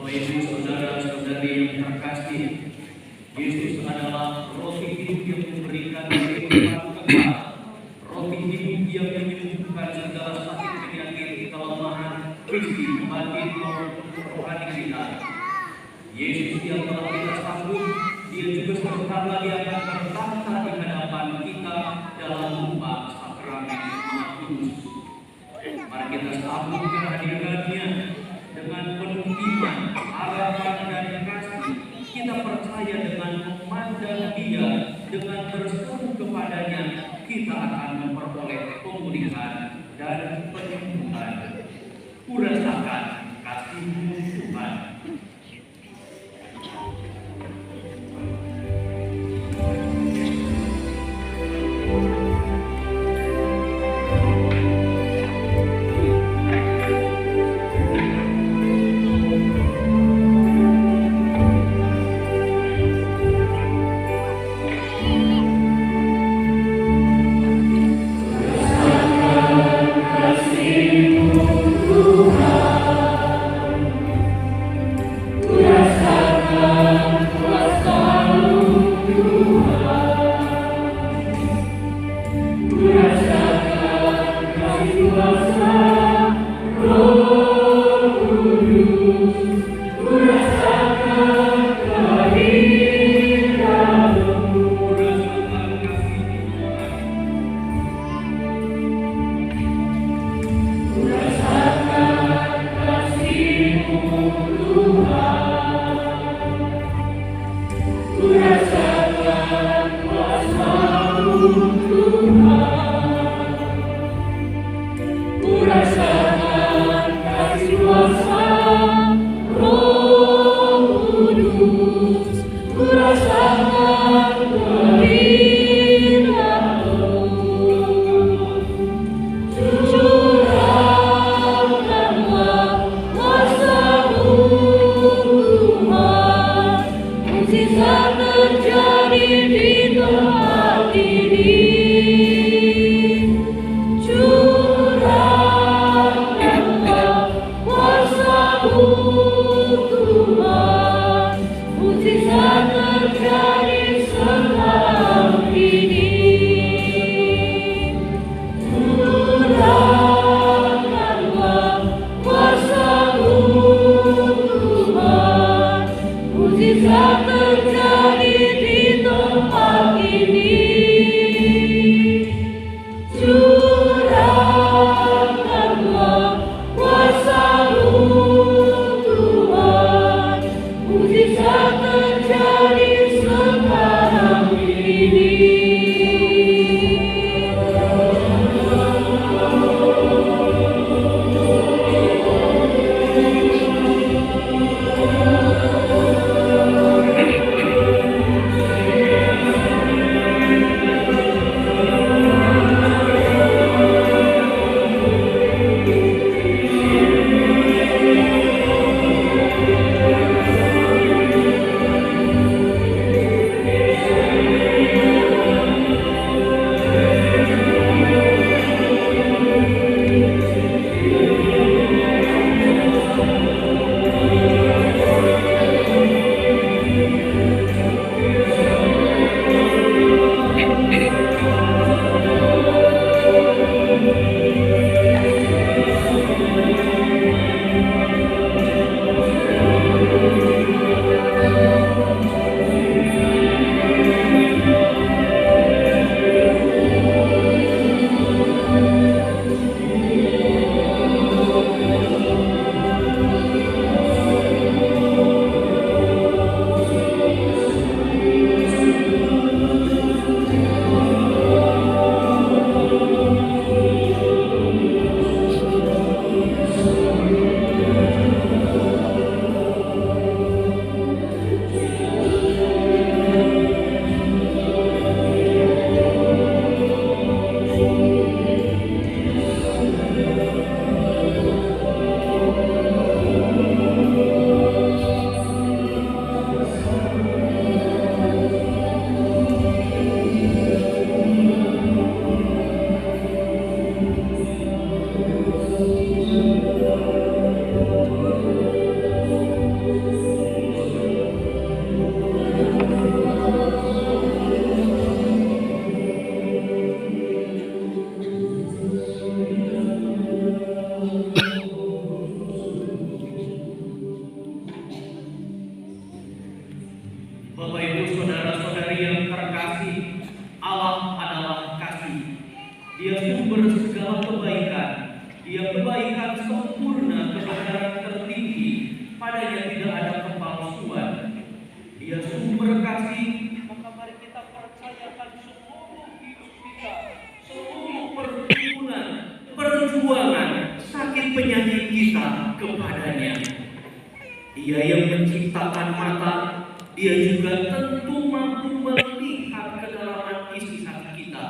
Ibu saudara-saudari yang terkasih, Yesus adalah roti hidup yang memberikan kehidupan kekal, roti hidup yang menyembuhkan segala sakit penyakit, kelemahan, fisik, batin maupun rohani kita. Yesus yang telah kita sambut, Dia juga sebentar lagi akan bertahta di hadapan kita dalam rupa sakramen Maha Kudus. Mari kita sambut kehadirannya dengan penuh iman, harapan dan kasih. Kita percaya dengan memandang Dia, dengan berseru kepadanya, kita akan memperoleh pemulihan dan penyembuhan. Kurasakan kasih-Mu Tuhan. Terjadi di tempat ini. Allah adalah kasih. Dia sumber segala kebaikan. Dia kebaikan sempurna, kebenaran tertinggi. Padanya tidak ada kepalsuan. Dia sumber kasih. Maka mari kita percayakan seluruh hidup kita, seluruh perjuangan, sakit penyakit kita kepadanya. Dia yang menciptakan mata, dia juga tentu mampu melihat kedalaman isi hati kita.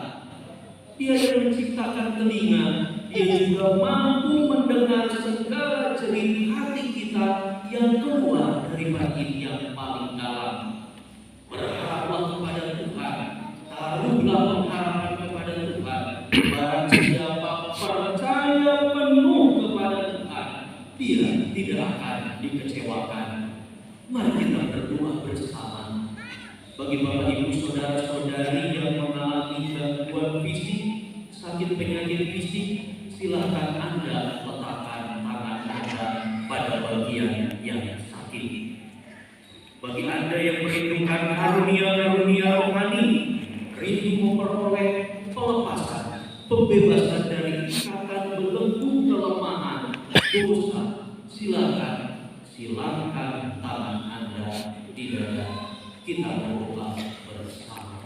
Dia yang menciptakan telinga, dia juga mampu mendengar segala jerih hati kita yang keluar dari batin yang paling dalam. Berharaplah kepada Tuhan, taruhlah pengharapan kepada Tuhan. Barang siapa percaya penuh kepada Tuhan, dia tidak akan dikecewakan. Mari kita berdoa bersama. Bagi Bapak Ibu saudara-saudari yang mengalami gangguan fisik, sakit penyakit fisik, silakan Anda letakkan tangan Anda pada bagian yang sakit. Bagi Anda yang merindukan karunia-karunia rohani, rindu memperoleh pelepasan, pembebasan dari ikatan belenggu kelemahan, dosa, silakan tangan Anda di dada. Kita berdoa bersama.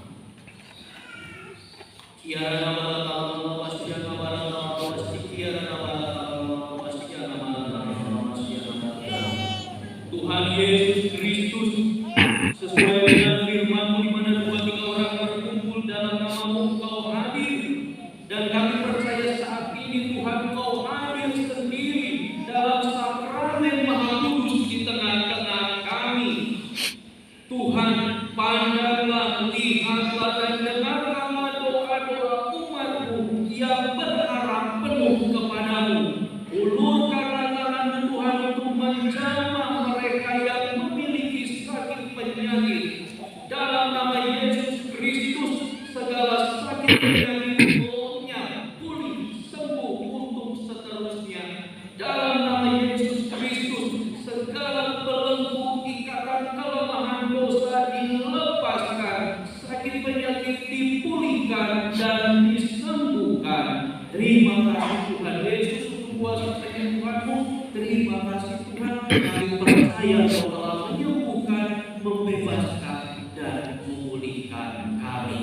Tuhan Yesus Kristus, sesuai dengan firman-Mu di mana 2-3 orang berkumpul dalam nama-Mu, Engkau hadir. Dan kami percaya saat ini Tuhan, Engkau hadir sendiri dalam sakramen Maha Kudus di tengah-tengah kami. Tuhan, pandanglah, lihatlah dan dengarkanlah doa-doa umat-Mu yang berharap penuh kepadamu. Ulurkanlah tangan Tuhan untuk menjamah mereka yang memiliki sakit penyakit. Dalam nama Yesus Kristus, segala sakit penyakit rohnya pulih, sembuh untuk seterusnya. Dalam nama Yesus Kristus, segala belenggu, ikatan, kelemahan, dosa dilepaskan, sakit penyakit dipulihkan dan disembuhkan. Terima kasih Tuhan Yesus untuk kuasa penyembuhan-Mu. Terima kasih Tuhan, kami percaya Kau telah menyembuhkan, membebaskan dan memulihkan kami.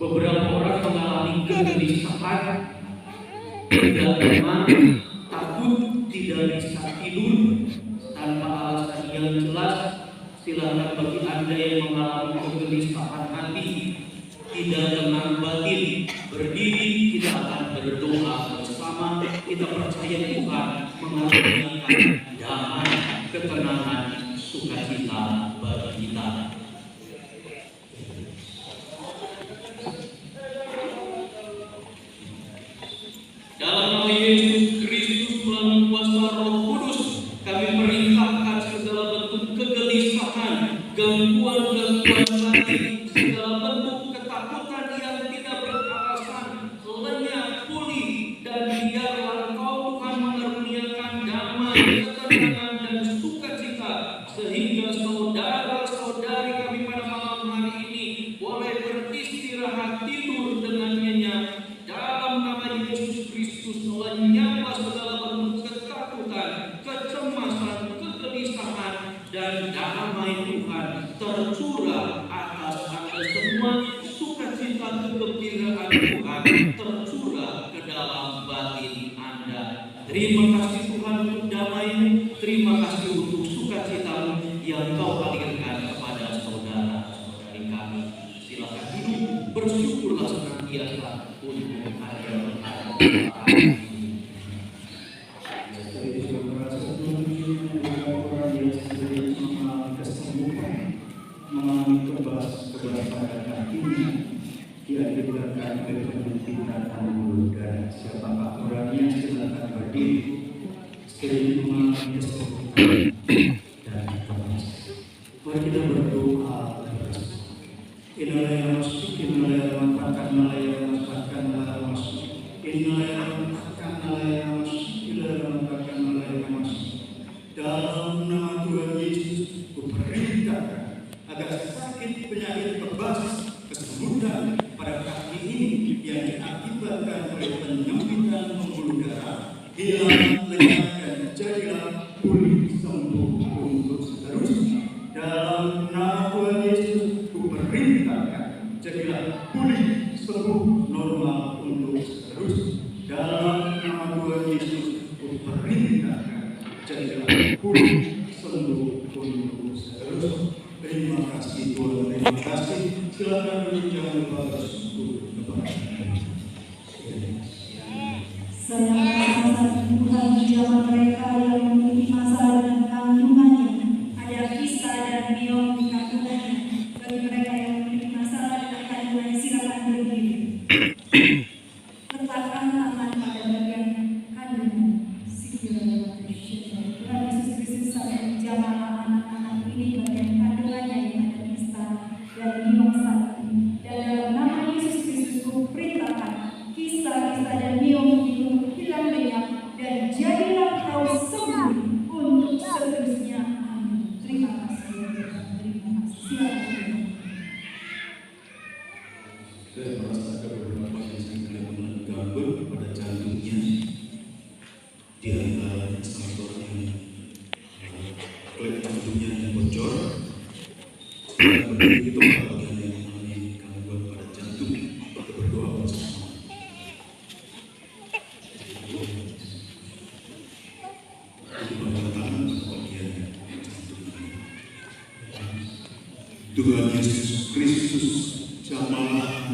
Beberapa orang mengalami kegelisahan, kegagalan, takut, tidak bisa tidur tanpa alasan yang jelas. Silakan bagi Anda yang mengalami kegelisahan hati, tidak tenang batin, berdiri, kita akan berdoa bersama. Kita percaya Tuhan mengaruniakan damai, ketenangan, sukacita bagi kita. Dalam nama Yesus Kristus melalui kuasa Roh Kudus, kami perintahkan segala bentuk kegelisahan, gangguan-gangguan batin, segala bentuk ketakutan yang tidak beralasan, lenyap, pulih, dan biarlah Engkau Tuhan mengaruniakan damai, ketenangan, dan sukacita, sehingga saudara-saudari kami pada malam hari ini boleh beristirahat tidur dengan nyenyak. Dalam nama Yesus Kristus, lenyaplah segala bentuk ketakutan, kecemasan, kegelisahan, dan damai Tuhan tercurah atas Anda semua. Sukacita, kegembiraan Tuhan tercurah ke dalam batin Anda. Terima kasih Tuhan untuk damai-Mu. Terima kasih untuk sukacita-Mu yang Kau hadirkan kepada saudara-saudari kami. Silakan hidup, bersyukurlah senantiasa untuk mengalami kebahagiaan hatinya, dia diberikan kepentingan dulu dan siapakah orangnya silakan berdiri sekali mengalami kesembuhan dan kebahagiaan. Mari kita berdoa bersama. Inilah yang masuk, inilah yang mengatakan, inilah yang mengatakan, inilah yang mengatakan, inilah yang mengatakan, hilang lenyap dan jadilah pulih sembuh untuk seterusnya. Dalam nama Tuhan Yesus kuperintahkan, jadilah pulih sembuh normal untuk seterusnya. Dalam nama Tuhan Yesus kuperintahkan, jadilah pulih sembuh untuk seterusnya. Terima kasih Tuhan, terima kasih. Silakan duduk, jangan lupa bersyukur kepada Tuhan di zaman mereka yang memiliki masalah dengan kandungannya. Ada kisah dan biong di kandungannya. Bagi mereka yang memiliki masalah dengan kandungannya, silakan berdiri. Letakkan tangan pada bagian kandungan. Tuhan Yesus Kristus akan menjamah anak-anak ini bagian kandungannya yang ada kisah dan biong sakit. Dan dalam nama Yesus Kristus kuperintahkan kisah-kisah dan biong itu hilang lenyap dan jadilah kau sembuh untuk seterusnya. Amin. Terima kasih. Terima kasih. Silakan. Saya merasakan beberapa yang gangguan pada jantungnya di antara faktornya klep jantungnya yang bocor. Itu bagian yang mengalami gangguan pada jantung. Kita berdoa bersama. Tuhan Yesus Kristus, jamahlah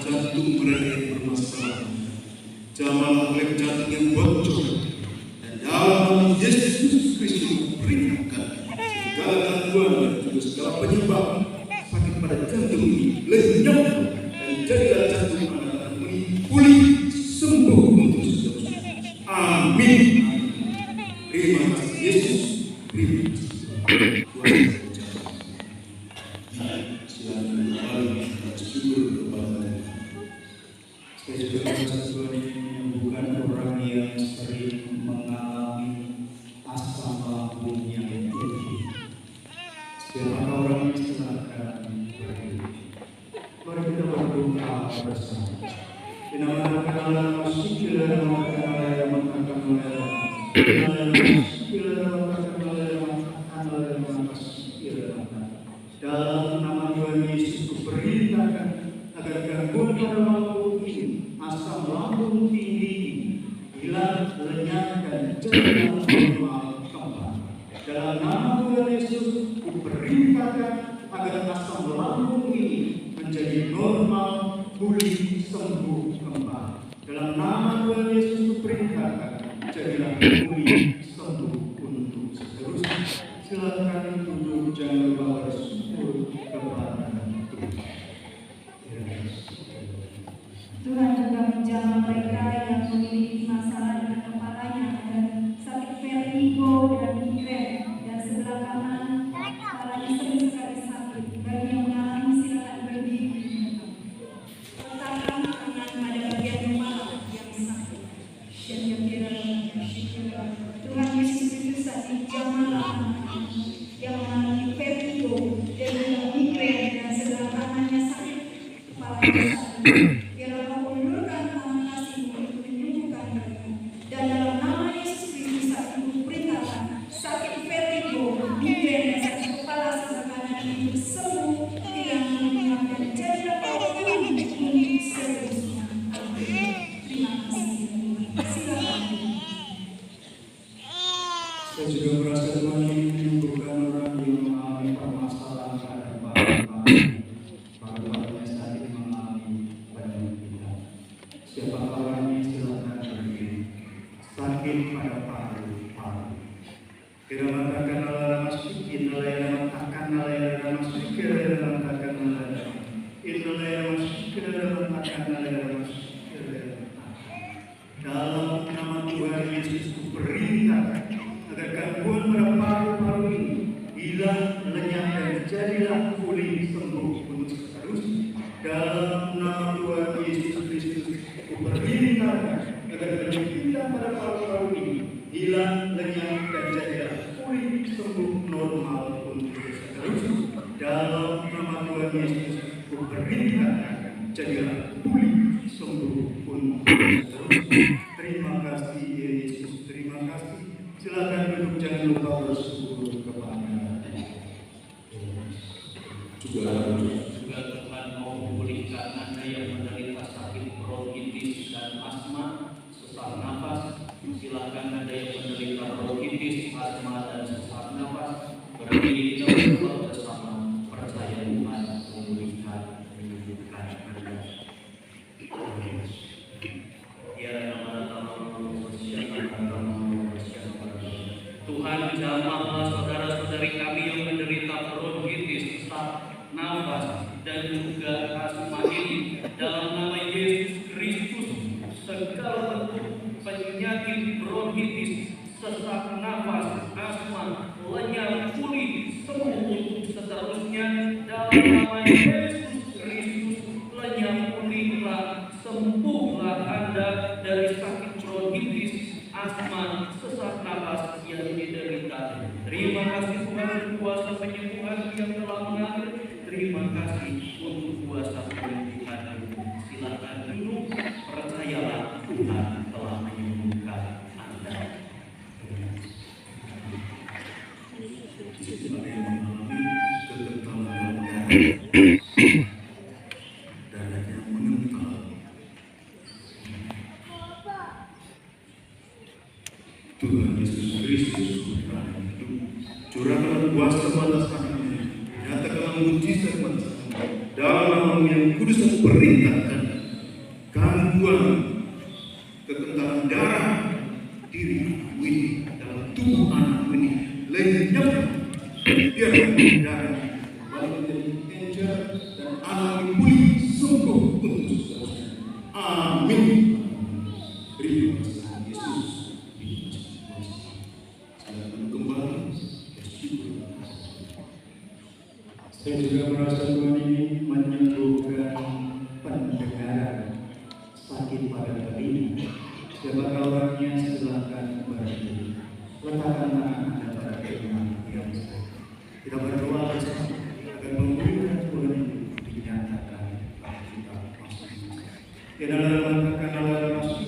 jantung mereka yang bermasalah, jamahlah klep jantung yang bocor, dan dalam Yesus Kristus perintahkan segala gangguan dan juga segala penyebab sakit pada jantung ini lenyap dan jadilah jantung anak-anak ini pulih sembuh untuk seterusnya. Amin. Terima kasih Yesus. Terima kasih Tuhan. Saya juga merasa Tuhan ini bukan orang yang sering mengalami asam lambung yang tinggi. Siapa orang yang silakan berdiri. Mari kita berdoa bersama. Inamakan masjid dan dalam nama Tuhan Yesus kuperintahkan agar gangguan pada lambung ini, asam lambung tinggi ini hilang lenyap dan jadilah normal kembali. Dalam nama Tuhan Yesus kuperintahkan agar asam lambung ini menjadi normal, pulih, sembuh kembali. Dalam nama Tuhan Yesus kuperintahkan jadilah pulih, sembuh untuk seterusnya. Silakan duduk, jangan lupa bersyukur kepada Tuhan. Tuhan juga menjamah mereka yang memiliki masalah dengan kepalanya dan sakit vertigo dan migrain dan sebelah kanan kepalanya sering sekali sakit. Bagi yang mengalami silakan berdiri. Letakkan tangan pada bagian kepala yang sakit. Tuhan Yesus Kristus dijamahlah yang mengalami vertigo dan migrain dan sebelah kanannya sakit kepalanya sakit. Dan dalam nama Yesus Kristus saat ibu perintahkan sakit vertigo, migrain dan sakit kepala sebelah kanan itu sembuh, hilang lenyap dan jadilah kau pulih untuk seterusnya. Amin. Terima kasih. Silakan. Saya juga merasa Tuhan ini bukan orang yang mengalami permasalahan pada paru-parunya sakit, mengalami penyakit. Siapa orangnya silakan berdiri. Sakit pada paru-paru. Kita mengatakan Allah masjid, kita mengatakan Allah masjid, kita mengatakan Allah. Itulah masjid, kita mengatakan Allah masjid. Dalam nama Tuhan Yesus kuperintahkan agar gangguan pada paru-paru ini hilang lenyap dan jadilah pulih sembuh untuk seterusnya. Dalam nama Tuhan Yesus Kristus kuperintahkan agar penyakit pada paru-paru ini hilang lenyap dan jadilah pulih sembuh normal untuk seterusnya. Dalam nama Tuhan Yesus kuperintahkan jadilah pulih sembuh untuk seterusnya. Terima kasih Silakan duduk, jangan lupa bersyukur kepada juga Tuhan mau memulihkan Anda yang menderita sakit bronkitis dan asma, sesak nafas. Silakan Anda yang menderita bronkitis, asma dan sesak nafas, berdiri kita berdoa bersama, percaya Tuhan memulihkan Anda. Ya Tuhan, jamahlah saudara-saudari kami yang menderita bronkitis, sesak nafas dan juga asma ini dalam nama Yesus Kristus. Segala bentuk penyakit bronkitis, sesak nafas, asma, lenyap, pulih, sembuh untuk seterusnya dalam nama Yesus Kristus. Lenyap, pulihlah, sembuhlah Anda dari sakit bronkitis, asma, sesak nafas yang diderita. Terima kasih Tuhan untuk kuasa penyembuhan yang telah mengalir. Terima kasih untuk kuasa penyembuhan. Silakan duduk, percayalah Tuhan telah menyembuhkan Anda. Ada yang mengalami kekentalan darahnya mengental. Tuhan Yesus Kristus, curahkan kuasa atas kami, nyatakan mujizat dalam nama yang kudus dan perintahkan gangguan kekentalan darah diri ini dalam tubuh anak ini lenyap, biar darah balik menjadi encer dan anak ini pulih sembuh untuk seterusnya. Amin. Terima kasih Yesus. Saya juga merasa Tuhan ini menyembuhkan pendengaran sakit pada telinga. Siapakah orangnya, silakan berdiri. Letakkan tangan Anda pada telinga yang sakit. Kita berdoa bersama agar pembunuhan Tuhan itu dinyatakan pada kita masing-masing. Innalillahi wa inna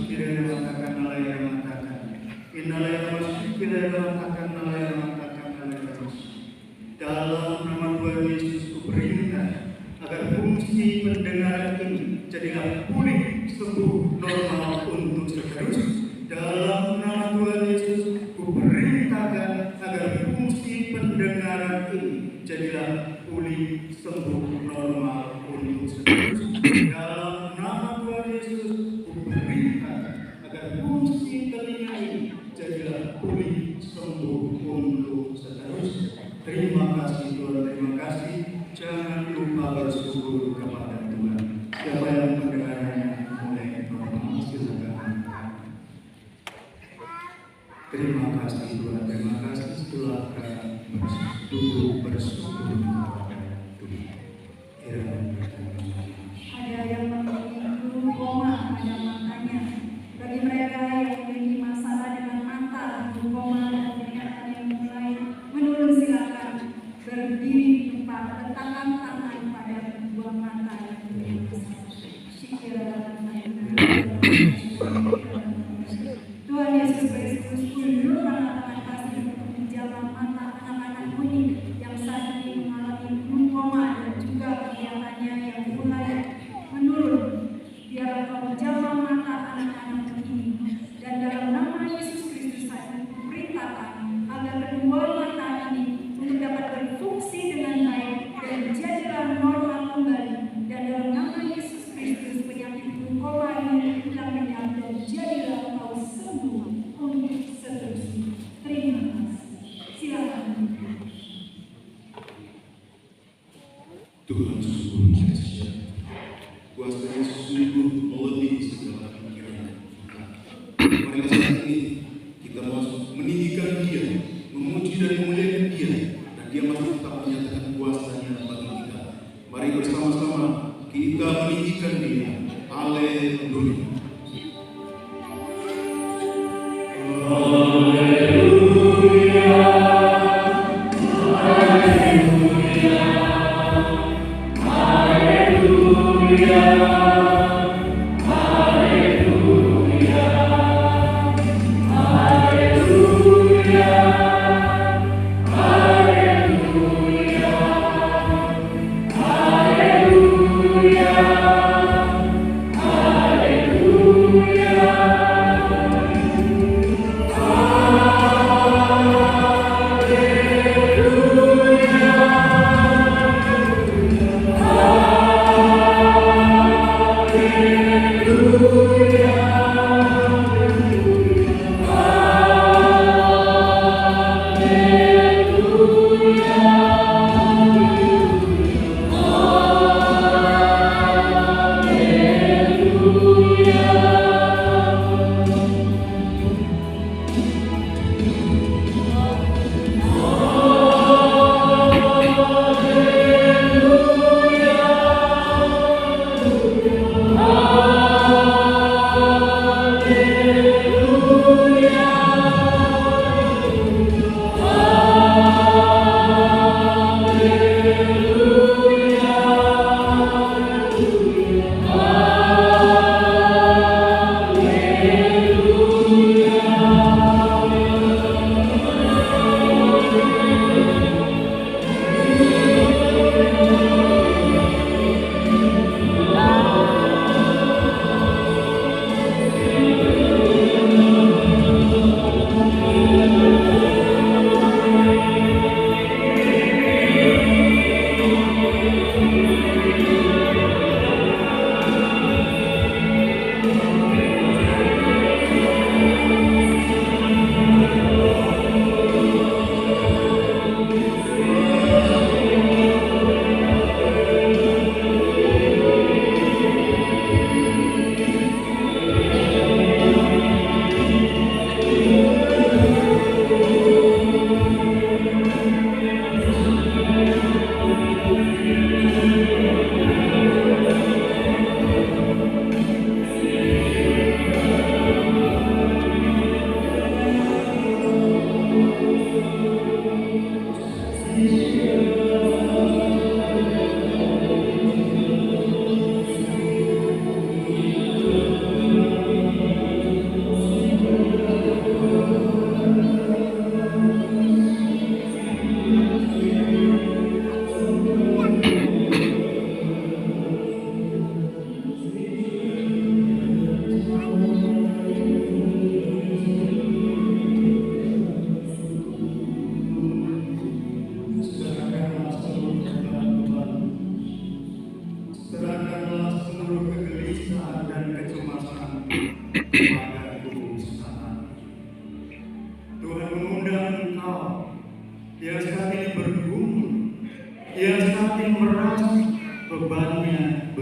ilaihi raji'un. Innalillahi wa inna ilaihi raji'un. Dalam nama Tuhan Yesus kuperintah agar fungsi pendengaran ini jadilah pulih, sembuh, normal untuk seterusnya. Dalam nama Tuhan Yesus kuperintahkan agar fungsi pendengaran ini jadilah pulih, sembuh, normal untuk seterusnya. Dalam nama Tuhan Yesus kuperintahkan agar fungsi telinga ini jadilah pulih, sembuh untuk seterusnya. Terima kasih Tuhan, terima kasih. Jangan lupa bersyukur kepada Tuhan. Siapa yang mendengarnya mulai normal, silakan. Terima kasih Tuhan, terima kasih. Silakan duduk bersyukur kepada Tuhan. Ada yang memiliki glaukoma pada matanya. Bagi mereka yang memiliki masalah dengan mata, glaukoma dan penglihatan yang mulai menurun, silakan berdiri di tempat, letakkan tangan pada kedua mata yang memiliki Tuhan Yesus Kristus, ulurkan tangan kasih untuk menjamah mata anak-anak ini yang saat ini mengalami glaukoma dan juga penglihatannya yang mulai menurun. Biar Engkau menjamah mata anak-anak ini, dan dalam nama Yesus Kristus saya perintahkan agar kedua mata ini untuk dapat berfungsi dengan baik dan jadilah normal kembali. Dan dalam nama Yesus Kristus penyakit glaukoma ini hilang dan jadilah Engkau sembuh untuk seterusnya. Terima kasih. Silakan. Tuhan sungguh dahsyat. Kuasa-Nya sungguh melebihi segala pikiran. Pada saat ini kita mau meninggikan Dia, memuji dan memuliakan Dia, dan Dia masih tetap menyatakan kuasa-Nya bagi kita. Mari bersama-sama kita meninggikan Dia. Haleluya. Hallelujah.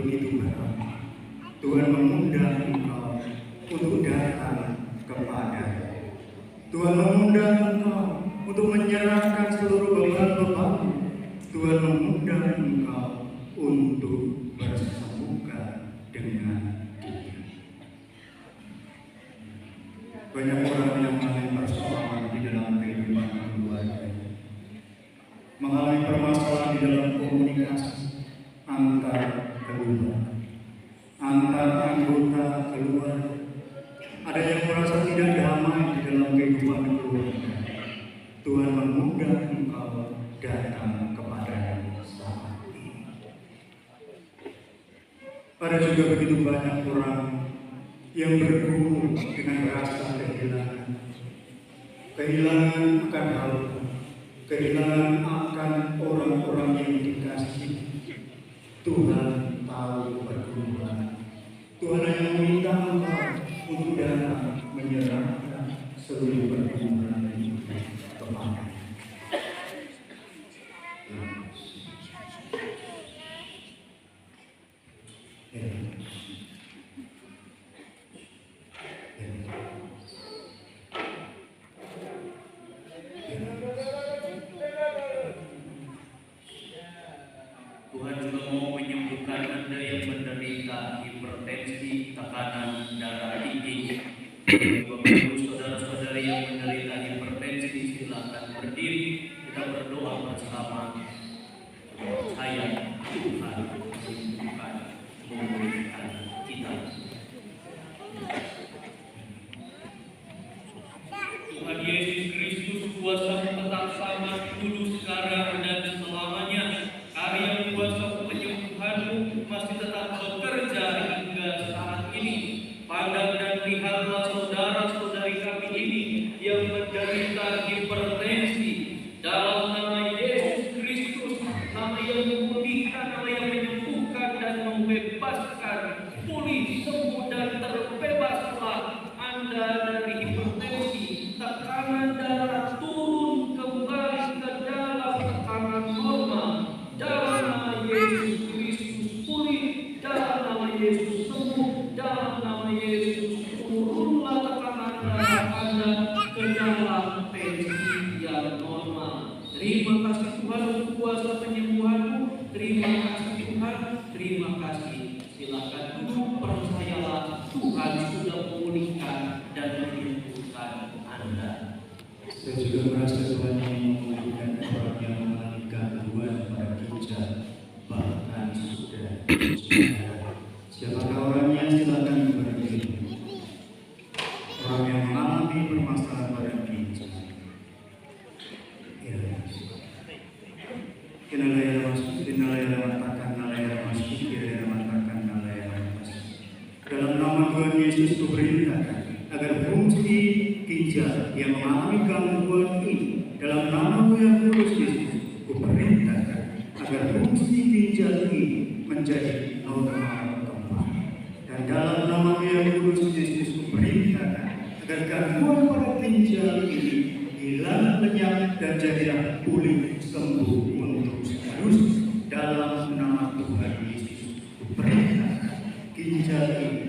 begitu berat. Tuhan mengundang engkau untuk datang kepada-Nya. Tuhan mengundang engkau untuk menyerahkan seluruh beban-beban. Tuhan mengundang engkau untuk bersama dengan Dia. Banyak orang yang mengalami persoalan di dalam kehidupan keluarga, mengalami permasalahan di dalam komunikasi antar keluarga, antar anggota keluarga. Ada yang merasa tidak damai di dalam kehidupan keluarga. Tuhan mengundang engkau datang kepada-Nya saat ini. Ada juga begitu banyak orang yang bergumul dengan rasa kehilangan. Kehilangan akan harta, kehilangan akan orang-orang yang dikasihi. Tuhan tahu pergumulan. Tuhan hanya meminta engkau untuk datang menyerahkan seluruh pergumulan itu kepada-Nya. Tuhan juga mau menyembuhkan Anda yang menderita hipertensi, tekanan darah tinggi. Bapak Ibu saudara-saudari yang menderita hipertensi, silakan berdiri. Kita berdoa bersama. Saya Tuhan menyembuhkan, memulihkan kita. Tuhan Yesus Kristus, kuasa tetap sama dulu, sekarang, dan selamanya. Karya kuasa penyembuhan-Mu masih tetap bekerja hingga saat ini. Pandang dan lihatlah saudara-saudari kami ini yang menderita hipertensi. Dalam nama Yesus Kristus, nama yang memulihkan, nama yang menyembuhkan dan membebaskan, pulih, sembuh dan terbebaslah Anda dari hipertensi. Tekanan darah turun kembali ke dalam tekanan normal. Dalam nama Yesus Kristus pulih, dalam nama Yesus sembuh, dalam nama Yesus turunlah tekanan darah Anda ke dalam tensi yang normal. Terima kasih Tuhan untuk kuasa penyembuhan-Mu. Terima kasih Tuhan, terima kasih. Silakan duduk, percayalah Tuhan sudah memulihkan dan menyembuhkan Anda. Saya juga merasa Tuhan ingin memulihkan orang yang mengalami gangguan pada ginjal, bahkan sudah. Siapakah orangnya? Silakan berdiri. Orang yang mengalami permasalahan pada ginjal. Kinalaya masuk, kinalaya matakan, nalaya masuk, kinalaya matakan, nalaya masuk. Dalam nama Tuhan Yesus kuperintahkan agar fungsi ginjal yang mengalami gangguan ini, dalam nama Tuhan Yesus kuperintahkan agar fungsi ginjal ini menjadi normal kembali. Dan dalam nama Tuhan Yesus kuperintahkan agar gangguan pada ginjal ini hilang lenyap dan jadilah pulih sembuh untuk seterusnya. Dalam nama Tuhan Yesus kuperintahkan ginjal ini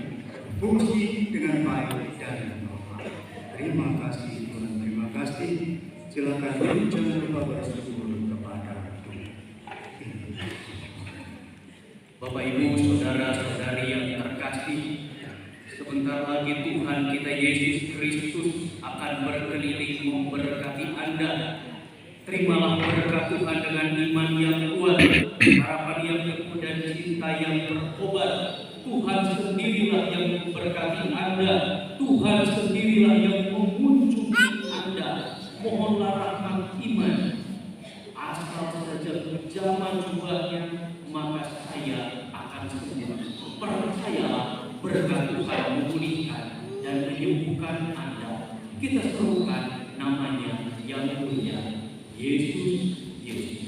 fungsi dengan baik dan normal. Terima kasih Tuhan, terima kasih. Silakan jangan lupa bersyukur kepada Tuhan. Bapak Ibu saudara-saudari yang terkasih, sebentar lagi Tuhan kita Yesus Kristus akan berkeliling memberkati Anda. Terimalah berkat Tuhan dengan iman yang kuat, harapan yang teguh dan cinta yang berobat. Tuhan sendirilah yang memberkati Anda. Tuhan sendirilah yang mengunjungi Anda. Mohonlah rahmat iman. Asal saja zaman jumlahnya, maka saya akan sembuh. Percayalah, berkat Tuhan memulihkan dan menyembuhkan Anda. Kita serukan namanya yang mulia, Yesus, Yesus.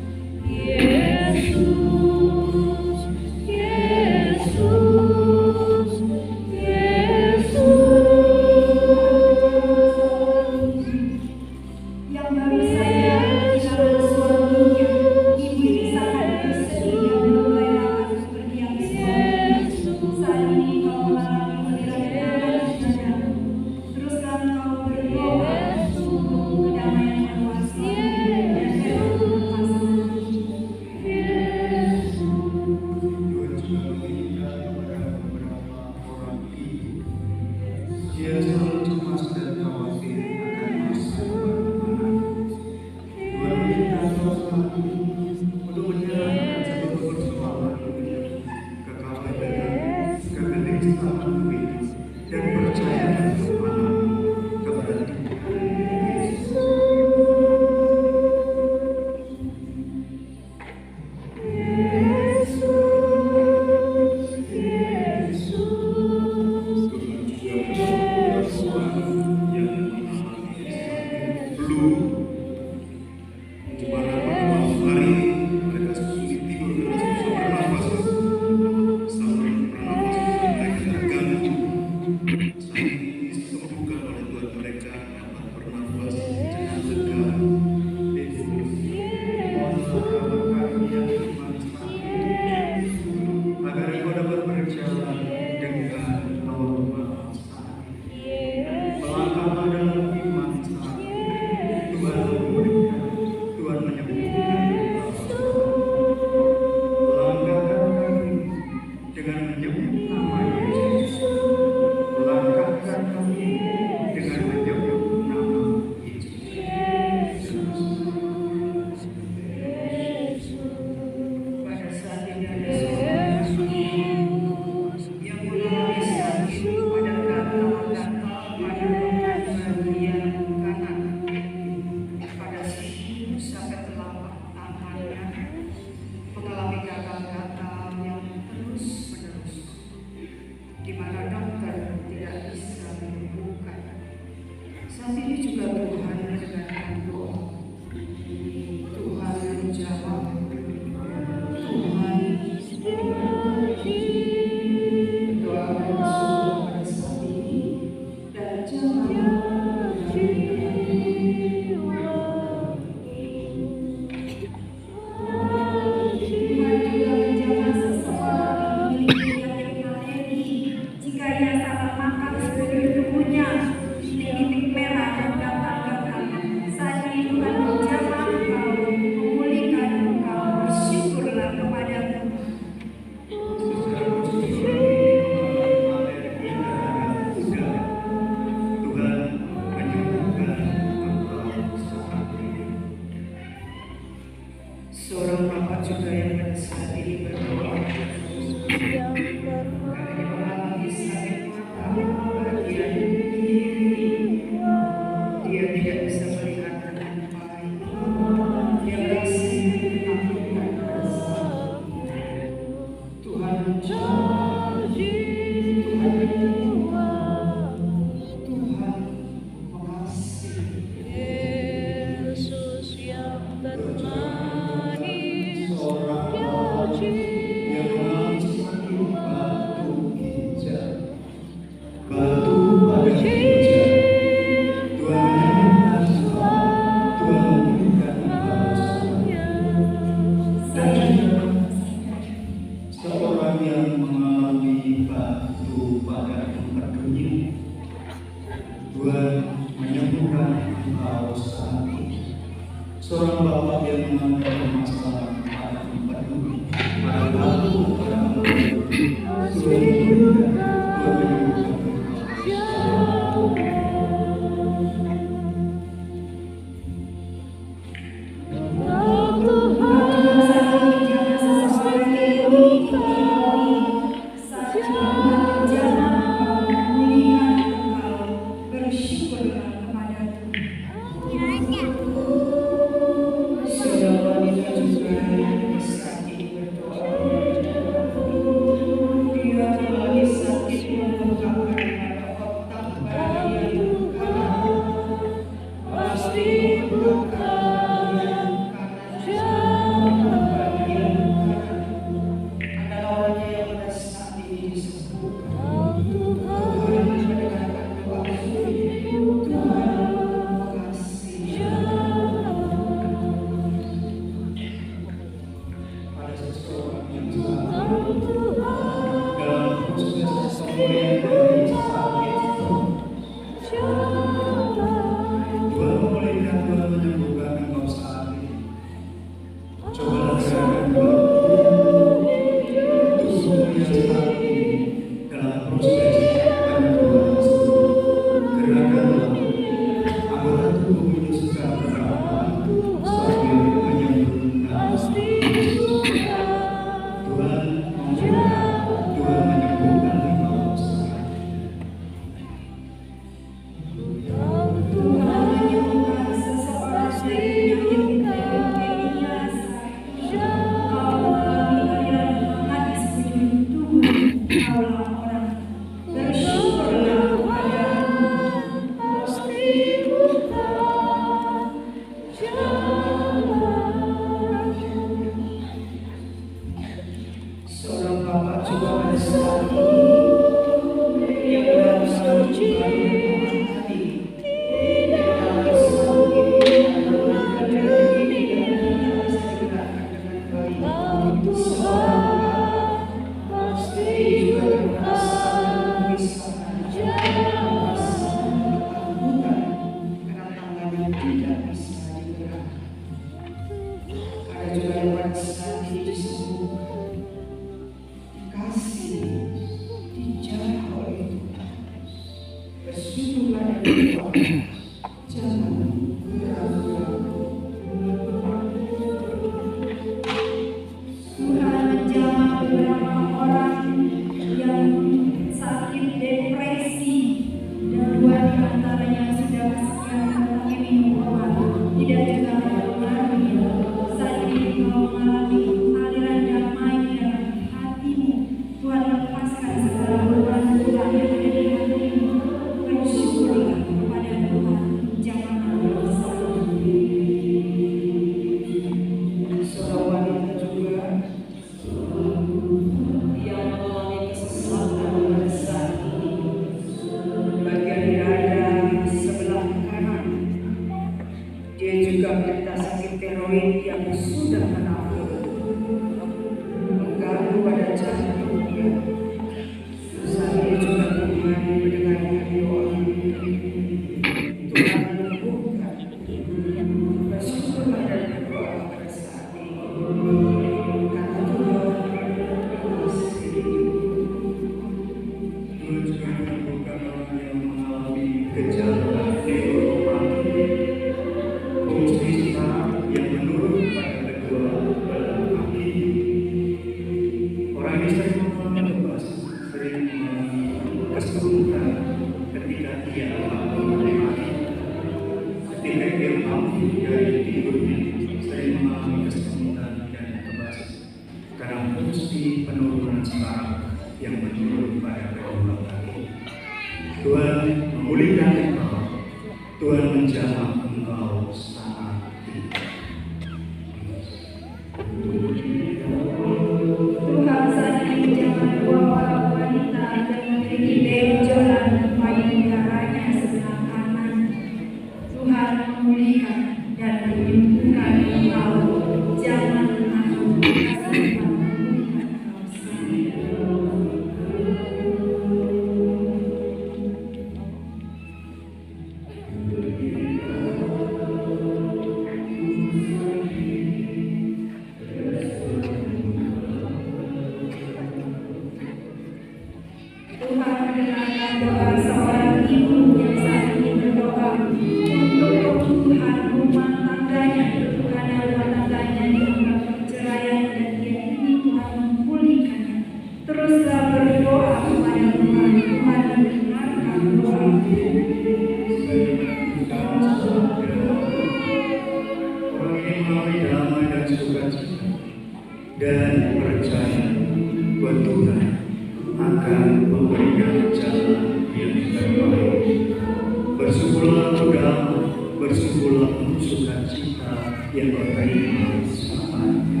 Bersyukurlah penuh sukacita yang Kau terima selamanya.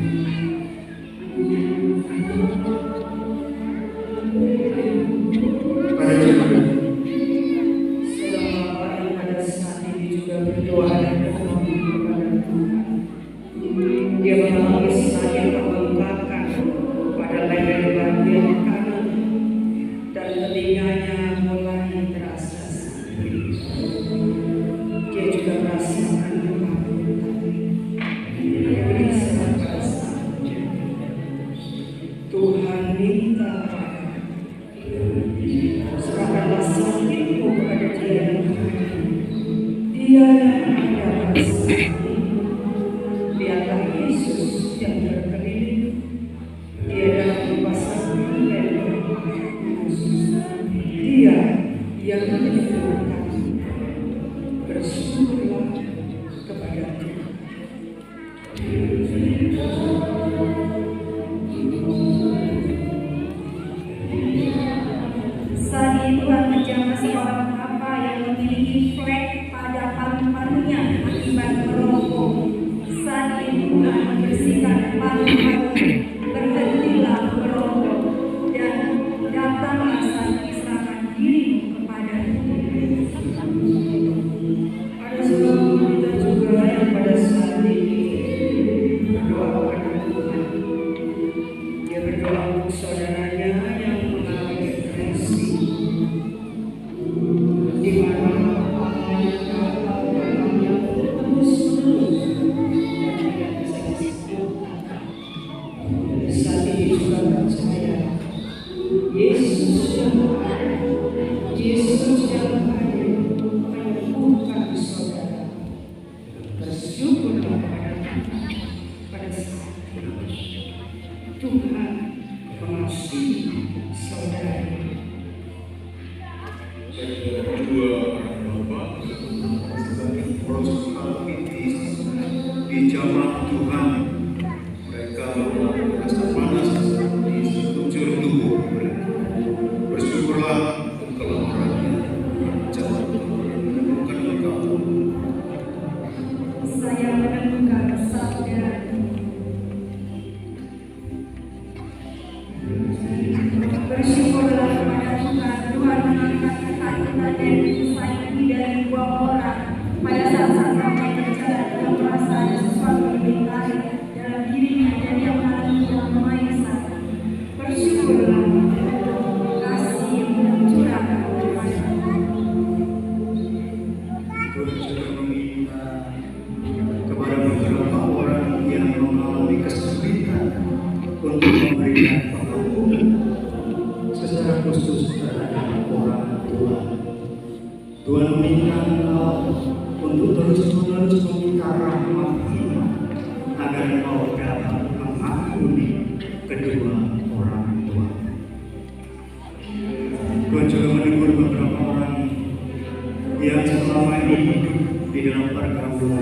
Pada zaman selama Bapak yang pada saat ini juga berdoa dan bermohon kepada Tuhan. Dia mengalami sayang membengkakkan pada leher bagian kanan dan telinganya mulai terasa sakit. Dia juga merasakan ketakutan. Dia gelisah pada saat itu. Tuhan minta serahkanlah sakitmu kepada Dia yang ada. Dia yang ada pada saat ini. Lihatlah Yesus yang berkeliling. Dia dalam dipasangkan leher Yesus. Dia yang menyembuhkan. Bersyukurlah kepada Tuhan. Saat itu Tuhan menjamah seorang bapa yang memiliki flek pada paru-parunya akibat merokok. Saat itu Tuhan membersihkan paru-parunya, berhentilah merokok, dan datanglah saat diserahkan dirimu kepada Tuhan. Ada seorang wanita juga yang pada saat ini berdoa kepada Tuhan. Dia berdoa untuk saudaranya yang mengalami depresi, di mana orangnya terus-menerus dan tidak bisa disembuhkan. Saat ini juga percaya Yesus yang ada, Yesus yang hadir menyembuhkan saudara. Bersyukurlah pada Tuhan pada saat ini. Tuhan mengasihi saudara. kedua orang bapak sebagai proses aktivitas di jamaah Tuhan, mereka merasa panas di sekujur tubuh mereka. Bersyukurlah kalau orangnya jamaah menemukan engkau. Saya menemukan saudara. Bersyukurlah kepada Tuhan. Tuhan mengangkat ketakutan dan anxiety dari dua orang. Pada saat mereka berjalan, dia merasa ada sesuatu yang ditarik dalam dirinya dan dia mengalami damai sana. Bersyukurlah kasih yang mencurahkan kepada Tuhan sudah meminta kepada beberapa orang yang mengalami kesulitan untuk memberikan pengampunan secara khusus terhadap orang tua. Tuhan meminta engkau untuk terus-menerus meminta rahmat iman agar engkau dapat mengampuni kedua orang tua. Tuhan juga menegur beberapa orang yang selama ini hidup di dalam pergaulan